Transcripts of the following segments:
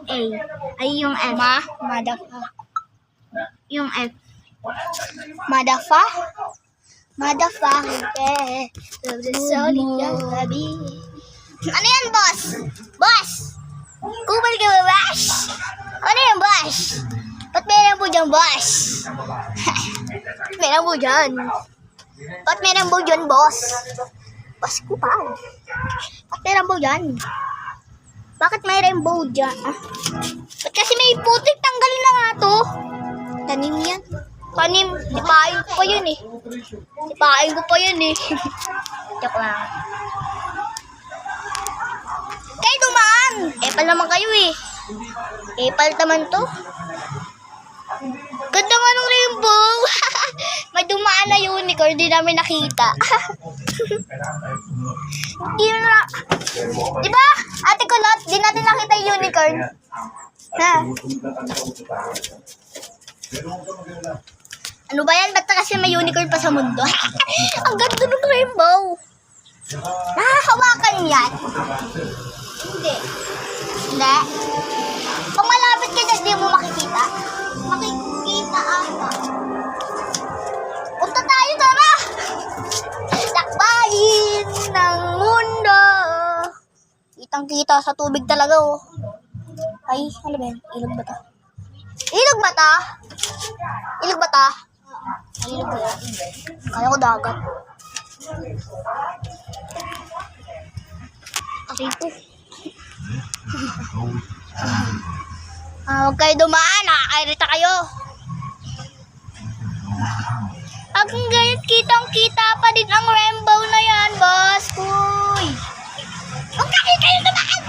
A. Ay, yung F. Madafa. Yung F. Madafa? Madafa. Okay. Ano yan, boss? Boss! Kupal ka ba, boss? Ano yan, boss? Ba't meron po dyan, boss? Meron po dyan. Ba't meron po dyan, boss? Boss kupal. Ba't meron po dyan? Bakit may rainbow dyan? Ba't kasi may putik? Tanggalin na nga to. Tanim yan. Tanim. Dipain ko pa yun eh. Dipain ko pa yun eh. Joke lang. Kayo dumaan. Epal naman kayo eh. Epal naman to. Ganda nga ng rainbow. May dumaan na unicorn. Di namin nakita. Yun na. Diba? Ate Kulot, di natin nakita yung unicorn. Ha? Ano ba yan? Ba't kasi may unicorn pa sa mundo? Ang ganda ng rainbow. Nakakawakan yan. Hindi. Hindi. Kung malapit ka dyan, di mo makikita. Makikita ata. Punta tayo, tara! Lakbayin ng mundo. Kitang-kita sa tubig talaga, oh. Ay, ano ba yan? Ilog ba ta? Ilog ba ta? Ilog ba ta? Ay, ilog ba yan? Kaya ko dagat. Aray po. Huwag kayo dumaan, nakakairita kayo. Pag ganyan, kitang-kita pa din ang rainbow na yan, boss. Uy. Huwag kayo dumaan.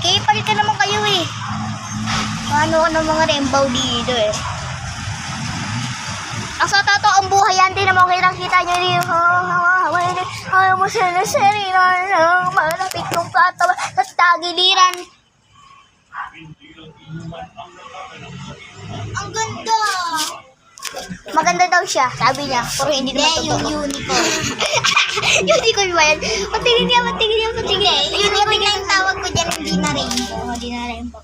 Kipal ka naman kayo eh. Paano ka ng mga rainbow dito eh. Ang sa totoo, ang buhay yan, di naman kitang-kita nyo rin. Ayaw mo sila ng malapit kong katawan at tagiliran. Ang ganda. Maganda daw siya, sabi niya. Pero hindi naman totoo. Yung unicorn. Unicorn ba yan? Patingin niya. Unicorn lang tawag ko dyan, hindi na rainbow. Hindi na rainbow.